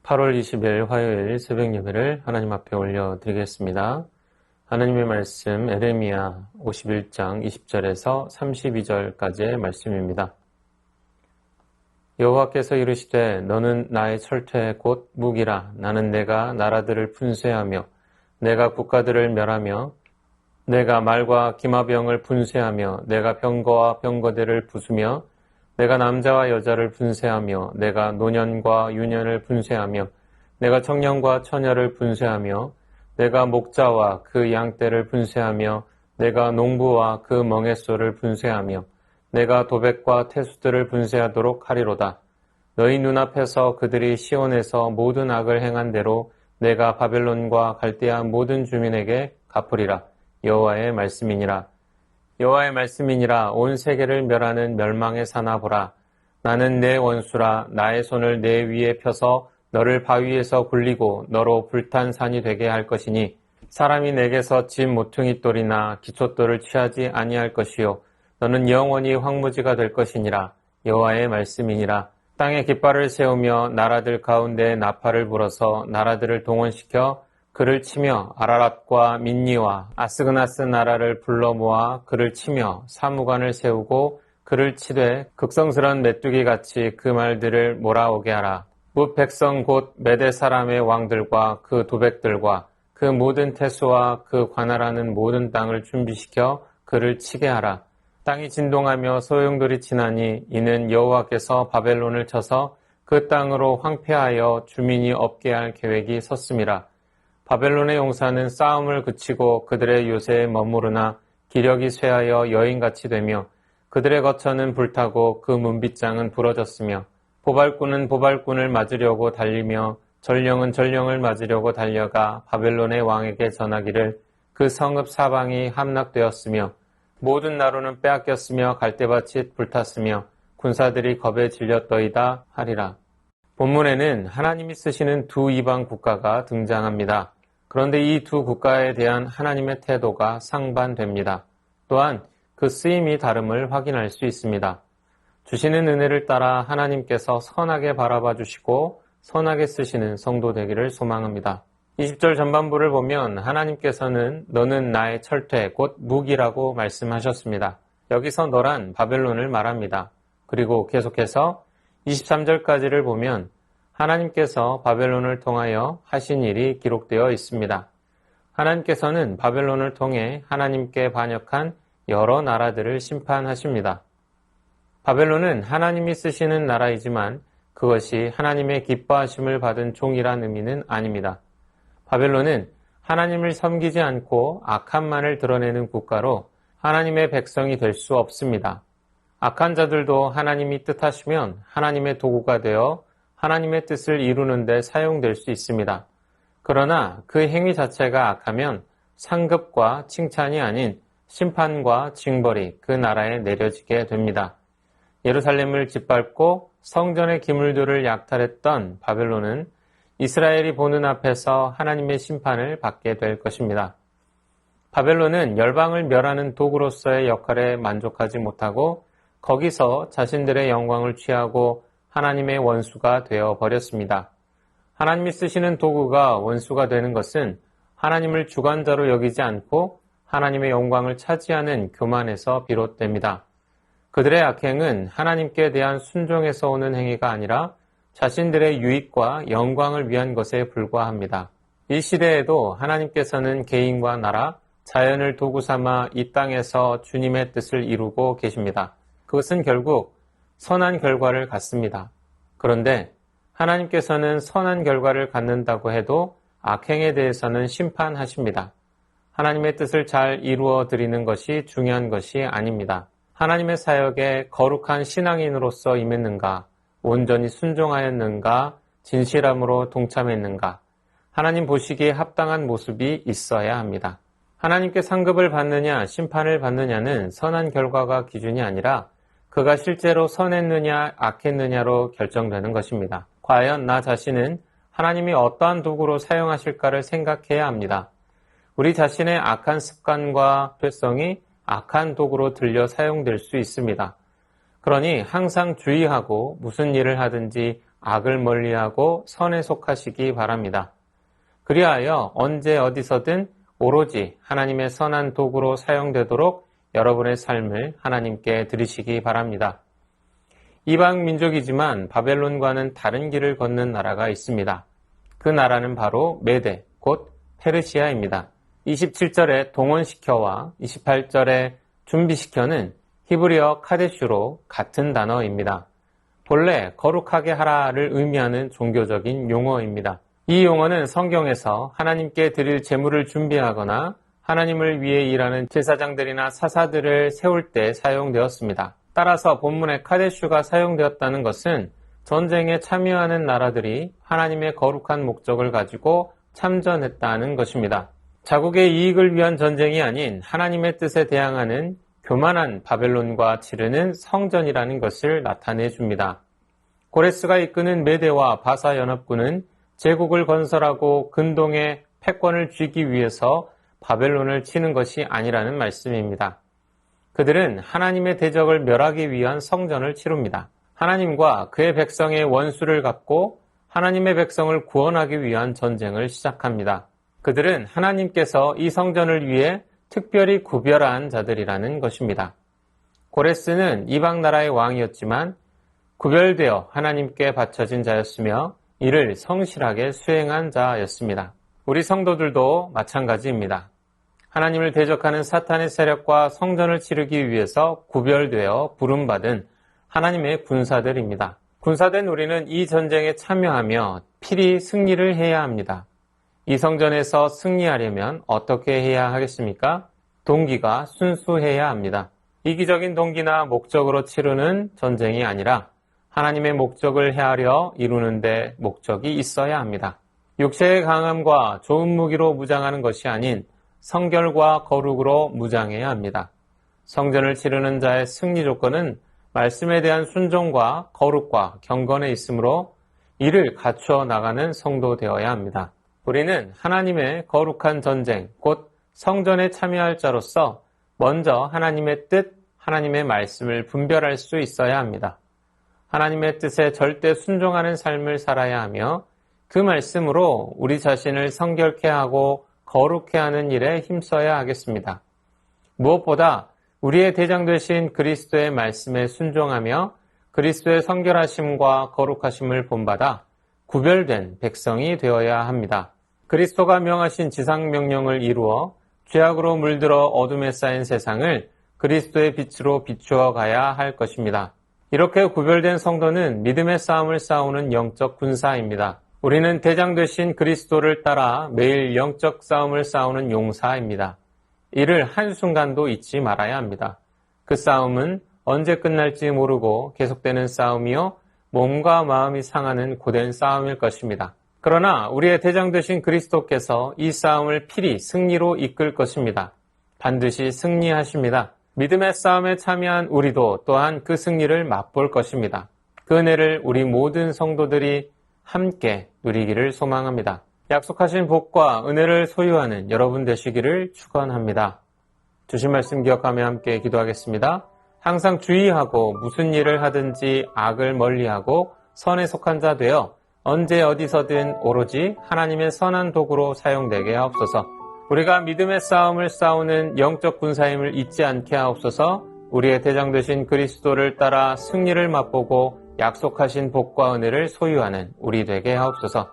8월 20일 화요일 새벽 예배를 하나님 앞에 올려드리겠습니다. 하나님의 말씀 에레미야 51장 20절에서 32절까지의 말씀입니다. 여호와께서 이르시되 너는 나의 철퇴 곧 무기라. 나는 내가 나라들을 분쇄하며 내가 국가들을 멸하며 내가 말과 기마병을 분쇄하며 내가 병거와 병거대를 부수며 내가 남자와 여자를 분쇄하며 내가 노년과 유년을 분쇄하며 내가 청년과 처녀를 분쇄하며 내가 목자와 그 양떼를 분쇄하며 내가 농부와 그 멍에소를 분쇄하며 내가 도백과 태수들을 분쇄하도록 하리로다. 너희 눈앞에서 그들이 시온에서 모든 악을 행한 대로 내가 바벨론과 갈대아 모든 주민에게 갚으리라. 여호와의 말씀이니라. 여호와의 말씀이니라. 온 세계를 멸하는 멸망의 사나 보라. 나는 내 원수라. 나의 손을 내 위에 펴서 너를 바위에서 굴리고 너로 불탄 산이 되게 할 것이니 사람이 내게서 진 모퉁이 돌이나 기초돌을 취하지 아니할 것이요 너는 영원히 황무지가 될 것이니라. 여호와의 말씀이니라. 땅에 깃발을 세우며 나라들 가운데 나팔을 불어서 나라들을 동원시켜 그를 치며 아라랏과 민니와 아스그나스 나라를 불러 모아 그를 치며 사무관을 세우고 그를 치되 극성스런 메뚜기같이 그 말들을 몰아오게 하라. 뭇 백성 곧 메대 사람의 왕들과 그 도백들과 그 모든 태수와 그 관할하는 모든 땅을 준비시켜 그를 치게 하라. 땅이 진동하며 소용돌이 치나니 이는 여호와께서 바벨론을 쳐서 그 땅으로 황폐하여 주민이 없게 할 계획이 섰음이라. 바벨론의 용사는 싸움을 그치고 그들의 요새에 머무르나 기력이 쇠하여 여인같이 되며 그들의 거처는 불타고 그 문빗장은 부러졌으며 보발꾼은 보발꾼을 맞으려고 달리며 전령은 전령을 맞으려고 달려가 바벨론의 왕에게 전하기를 그 성읍 사방이 함락되었으며 모든 나루는 빼앗겼으며 갈대밭이 불탔으며 군사들이 겁에 질렸더이다 하리라. 본문에는 하나님이 쓰시는 두 이방 국가가 등장합니다. 그런데 이 두 국가에 대한 하나님의 태도가 상반됩니다. 또한 그 쓰임이 다름을 확인할 수 있습니다. 주시는 은혜를 따라 하나님께서 선하게 바라봐 주시고 선하게 쓰시는 성도 되기를 소망합니다. 20절 전반부를 보면 하나님께서는 너는 나의 철퇴 곧 무기라고 말씀하셨습니다. 여기서 너란 바벨론을 말합니다. 그리고 계속해서 23절까지를 보면 하나님께서 바벨론을 통하여 하신 일이 기록되어 있습니다. 하나님께서는 바벨론을 통해 하나님께 반역한 여러 나라들을 심판하십니다. 바벨론은 하나님이 쓰시는 나라이지만 그것이 하나님의 기뻐하심을 받은 종이란 의미는 아닙니다. 바벨론은 하나님을 섬기지 않고 악함만을 드러내는 국가로 하나님의 백성이 될 수 없습니다. 악한 자들도 하나님이 뜻하시면 하나님의 도구가 되어 하나님의 뜻을 이루는 데 사용될 수 있습니다. 그러나 그 행위 자체가 악하면 상급과 칭찬이 아닌 심판과 징벌이 그 나라에 내려지게 됩니다. 예루살렘을 짓밟고 성전의 기물들을 약탈했던 바벨론은 이스라엘이 보는 앞에서 하나님의 심판을 받게 될 것입니다. 바벨론은 열방을 멸하는 도구로서의 역할에 만족하지 못하고 거기서 자신들의 영광을 취하고 하나님의 원수가 되어 버렸습니다. 하나님이 쓰시는 도구가 원수가 되는 것은 하나님을 주관자로 여기지 않고 하나님의 영광을 차지하는 교만에서 비롯됩니다. 그들의 악행은 하나님께 대한 순종에서 오는 행위가 아니라 자신들의 유익과 영광을 위한 것에 불과합니다. 이 시대에도 하나님께서는 개인과 나라, 자연을 도구 삼아 이 땅에서 주님의 뜻을 이루고 계십니다. 그것은 결국 선한 결과를 갖습니다. 그런데 하나님께서는 선한 결과를 갖는다고 해도 악행에 대해서는 심판하십니다. 하나님의 뜻을 잘 이루어 드리는 것이 중요한 것이 아닙니다. 하나님의 사역에 거룩한 신앙인으로서 임했는가, 온전히 순종하였는가, 진실함으로 동참했는가, 하나님 보시기에 합당한 모습이 있어야 합니다. 하나님께 상급을 받느냐, 심판을 받느냐는 선한 결과가 기준이 아니라 그가 실제로 선했느냐, 악했느냐로 결정되는 것입니다. 과연 나 자신은 하나님이 어떠한 도구로 사용하실까를 생각해야 합니다. 우리 자신의 악한 습관과 죄성이 악한 도구로 들려 사용될 수 있습니다. 그러니 항상 주의하고 무슨 일을 하든지 악을 멀리하고 선에 속하시기 바랍니다. 그리하여 언제 어디서든 오로지 하나님의 선한 도구로 사용되도록 여러분의 삶을 하나님께 드리시기 바랍니다. 이방 민족이지만 바벨론과는 다른 길을 걷는 나라가 있습니다. 그 나라는 바로 메데, 곧 페르시아입니다. 27절에 동원시켜와 28절에 준비시켜는 히브리어 카데슈로 같은 단어입니다. 본래 거룩하게 하라를 의미하는 종교적인 용어입니다. 이 용어는 성경에서 하나님께 드릴 제물을 준비하거나 하나님을 위해 일하는 제사장들이나 사사들을 세울 때 사용되었습니다. 따라서 본문에 카데슈가 사용되었다는 것은 전쟁에 참여하는 나라들이 하나님의 거룩한 목적을 가지고 참전했다는 것입니다. 자국의 이익을 위한 전쟁이 아닌 하나님의 뜻에 대항하는 교만한 바벨론과 치르는 성전이라는 것을 나타내 줍니다. 고레스가 이끄는 메대와 바사 연합군은 제국을 건설하고 근동의 패권을 쥐기 위해서 바벨론을 치는 것이 아니라는 말씀입니다. 그들은 하나님의 대적을 멸하기 위한 성전을 치릅니다. 하나님과 그의 백성의 원수를 갚고 하나님의 백성을 구원하기 위한 전쟁을 시작합니다. 그들은 하나님께서 이 성전을 위해 특별히 구별한 자들이라는 것입니다. 고레스는 이방 나라의 왕이었지만 구별되어 하나님께 바쳐진 자였으며 이를 성실하게 수행한 자였습니다. 우리 성도들도 마찬가지입니다. 하나님을 대적하는 사탄의 세력과 성전을 치르기 위해서 구별되어 부름받은 하나님의 군사들입니다. 군사된 우리는 이 전쟁에 참여하며 필히 승리를 해야 합니다. 이 성전에서 승리하려면 어떻게 해야 하겠습니까? 동기가 순수해야 합니다. 이기적인 동기나 목적으로 치르는 전쟁이 아니라 하나님의 목적을 헤아려 이루는 데 목적이 있어야 합니다. 육체의 강함과 좋은 무기로 무장하는 것이 아닌 성결과 거룩으로 무장해야 합니다. 성전을 치르는 자의 승리 조건은 말씀에 대한 순종과 거룩과 경건에 있으므로 이를 갖추어 나가는 성도 되어야 합니다. 우리는 하나님의 거룩한 전쟁, 곧 성전에 참여할 자로서 먼저 하나님의 뜻, 하나님의 말씀을 분별할 수 있어야 합니다. 하나님의 뜻에 절대 순종하는 삶을 살아야 하며 그 말씀으로 우리 자신을 성결케 하고 거룩케 하는 일에 힘써야 하겠습니다. 무엇보다 우리의 대장 되신 그리스도의 말씀에 순종하며 그리스도의 성결하심과 거룩하심을 본받아 구별된 백성이 되어야 합니다. 그리스도가 명하신 지상명령을 이루어 죄악으로 물들어 어둠에 쌓인 세상을 그리스도의 빛으로 비추어 가야 할 것입니다. 이렇게 구별된 성도는 믿음의 싸움을 싸우는 영적 군사입니다. 우리는 대장 되신 그리스도를 따라 매일 영적 싸움을 싸우는 용사입니다. 이를 한순간도 잊지 말아야 합니다. 그 싸움은 언제 끝날지 모르고 계속되는 싸움이요 몸과 마음이 상하는 고된 싸움일 것입니다. 그러나 우리의 대장 되신 그리스도께서 이 싸움을 필히 승리로 이끌 것입니다. 반드시 승리하십니다. 믿음의 싸움에 참여한 우리도 또한 그 승리를 맛볼 것입니다. 그 은혜를 우리 모든 성도들이 함께 누리기를 소망합니다. 약속하신 복과 은혜를 소유하는 여러분 되시기를 축원합니다. 주신 말씀 기억하며 함께 기도하겠습니다. 항상 주의하고 무슨 일을 하든지 악을 멀리하고 선에 속한 자 되어 언제 어디서든 오로지 하나님의 선한 도구로 사용되게 하옵소서. 우리가 믿음의 싸움을 싸우는 영적 군사임을 잊지 않게 하옵소서. 우리의 대장 되신 그리스도를 따라 승리를 맛보고 약속하신 복과 은혜를 소유하는 우리 되게 하옵소서.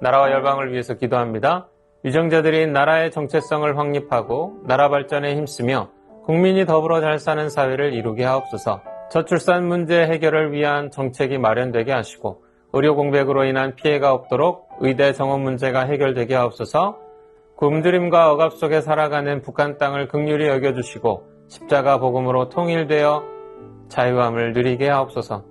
나라와 열방을 위해서 기도합니다. 위정자들이 나라의 정체성을 확립하고 나라 발전에 힘쓰며 국민이 더불어 잘 사는 사회를 이루게 하옵소서. 저출산 문제 해결을 위한 정책이 마련되게 하시고 의료 공백으로 인한 피해가 없도록 의대 정원 문제가 해결되게 하옵소서. 굶주림과 억압 속에 살아가는 북한 땅을 긍휼히 여겨주시고 십자가 복음으로 통일되어 자유함을 누리게 하옵소서.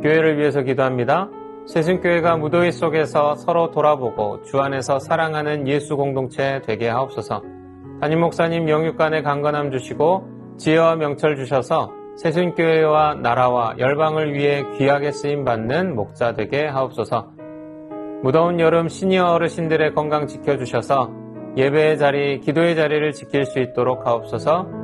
교회를 위해서 기도합니다. 새순교회가 무더위 속에서 서로 돌아보고 주 안에서 사랑하는 예수 공동체 되게 하옵소서. 담임 목사님 영육간의 강건함 주시고 지혜와 명철 주셔서 새순교회와 나라와 열방을 위해 귀하게 쓰임받는 목자 되게 하옵소서. 무더운 여름 시니어 어르신들의 건강 지켜주셔서 예배의 자리, 기도의 자리를 지킬 수 있도록 하옵소서.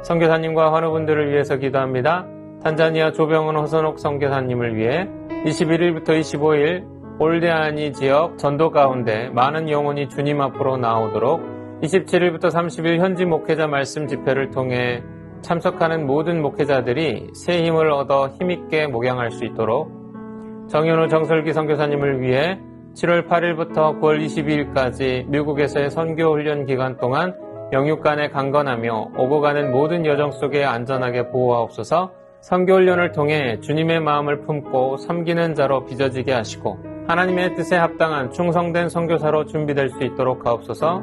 선교사님과 환우분들을 위해서 기도합니다. 탄자니아 조병훈 허선옥 선교사님을 위해 21일부터 25일 올데아니 지역 전도 가운데 많은 영혼이 주님 앞으로 나오도록 27일부터 30일 현지 목회자 말씀 집회를 통해 참석하는 모든 목회자들이 새 힘을 얻어 힘있게 목양할 수 있도록 정현우 정설기 선교사님을 위해 7월 8일부터 9월 22일까지 미국에서의 선교훈련 기간 동안 영육간에 강건하며 오고 가는 모든 여정 속에 안전하게 보호하옵소서. 선교훈련을 통해 주님의 마음을 품고 섬기는 자로 빚어지게 하시고 하나님의 뜻에 합당한 충성된 선교사로 준비될 수 있도록 하옵소서.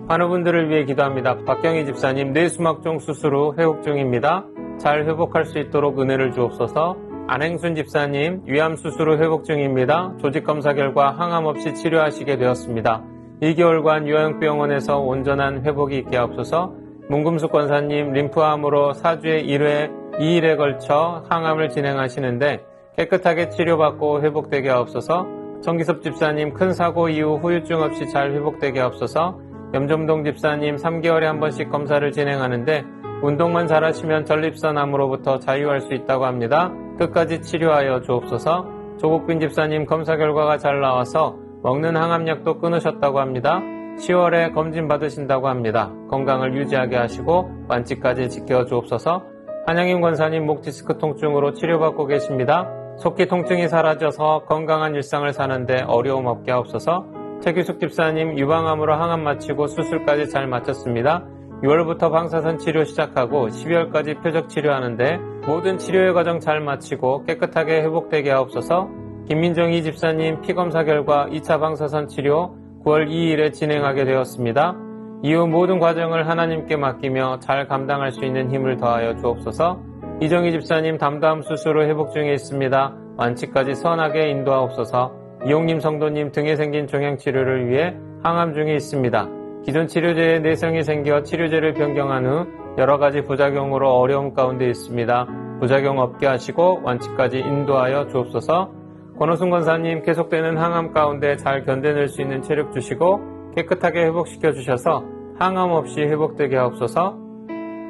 환우분들을 위해 기도합니다. 박경희 집사님 뇌수막종 수술 후 회복 중입니다. 잘 회복할 수 있도록 은혜를 주옵소서. 안행순 집사님 위암 수술 후 회복 중입니다. 조직검사 결과 항암 없이 치료하시게 되었습니다. 2개월간 요양병원에서 온전한 회복이 있게 하옵소서. 문금숙 권사님 림프암으로 4주에 1회 2일에 걸쳐 항암을 진행하시는데 깨끗하게 치료받고 회복되게 하옵소서. 정기섭 집사님 큰 사고 이후 후유증 없이 잘 회복되게 하옵소서. 염점동 집사님 3개월에 한 번씩 검사를 진행하는데 운동만 잘하시면 전립선암으로부터 자유할 수 있다고 합니다. 끝까지 치료하여 주옵소서. 조국빈 집사님 검사 결과가 잘 나와서 먹는 항암약도 끊으셨다고 합니다. 10월에 검진 받으신다고 합니다. 건강을 유지하게 하시고 완치까지 지켜주옵소서. 한영임 권사님 목 디스크 통증으로 치료받고 계십니다. 속기 통증이 사라져서 건강한 일상을 사는데 어려움 없게 하옵소서. 최규숙 집사님 유방암으로 항암 마치고 수술까지 잘 마쳤습니다. 6월부터 방사선 치료 시작하고 12월까지 표적 치료하는데 모든 치료의 과정 잘 마치고 깨끗하게 회복되게 하옵소서. 김민정희 집사님 피검사 결과 2차 방사선 치료 9월 2일에 진행하게 되었습니다. 이후 모든 과정을 하나님께 맡기며 잘 감당할 수 있는 힘을 더하여 주옵소서. 이정희 집사님 담담 수술 후 회복 중에 있습니다. 완치까지 선하게 인도하옵소서. 이용님 성도님 등에 생긴 종양치료를 위해 항암 중에 있습니다. 기존 치료제에 내성이 생겨 치료제를 변경한 후 여러가지 부작용으로 어려움 가운데 있습니다. 부작용 없게 하시고 완치까지 인도하여 주옵소서. 권호순 권사님 계속되는 항암 가운데 잘 견뎌낼 수 있는 체력 주시고 깨끗하게 회복시켜 주셔서 항암 없이 회복되게 하옵소서.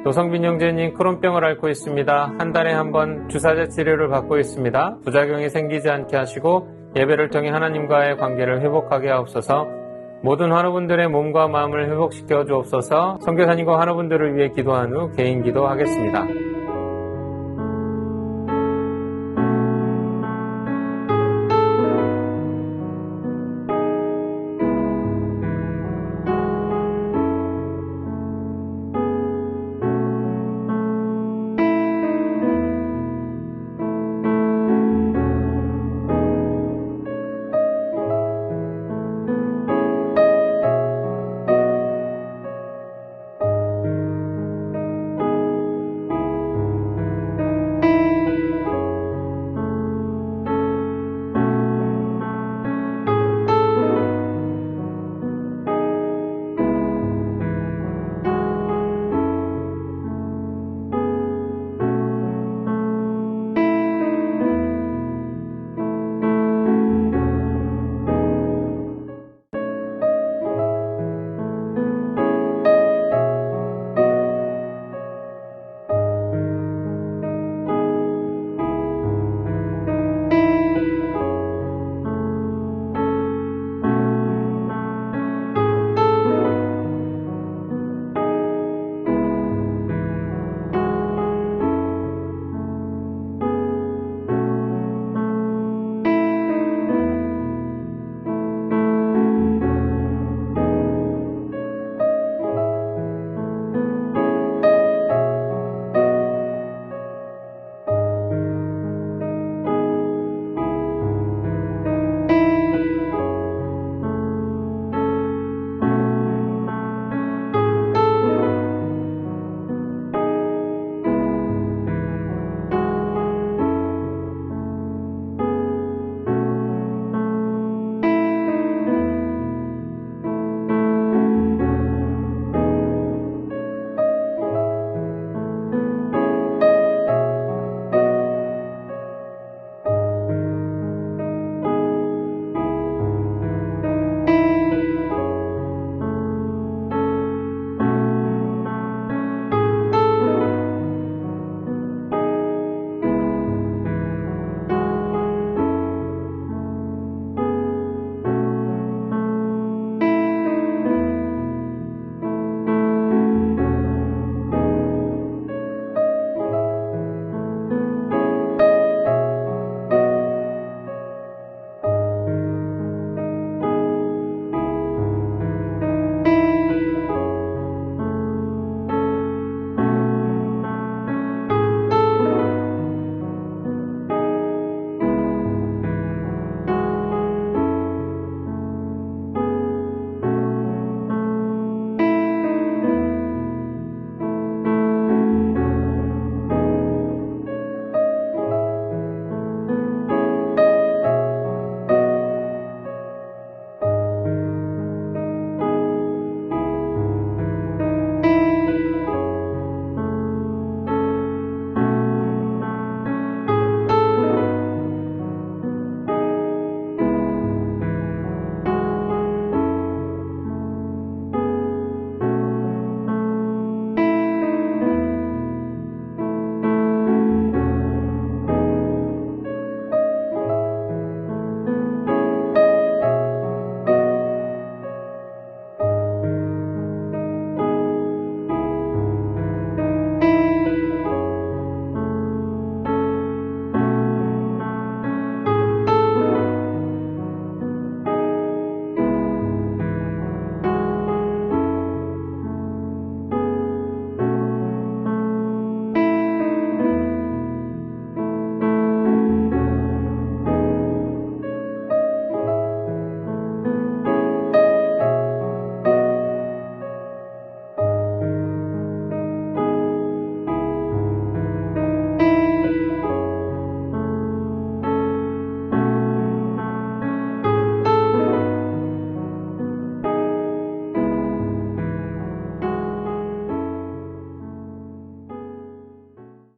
노성빈 형제님 크론병을 앓고 있습니다. 한 달에 한 번 주사제 치료를 받고 있습니다. 부작용이 생기지 않게 하시고 예배를 통해 하나님과의 관계를 회복하게 하옵소서. 모든 환우분들의 몸과 마음을 회복시켜 주옵소서. 선교사님과 환우분들을 위해 기도한 후 개인 기도하겠습니다.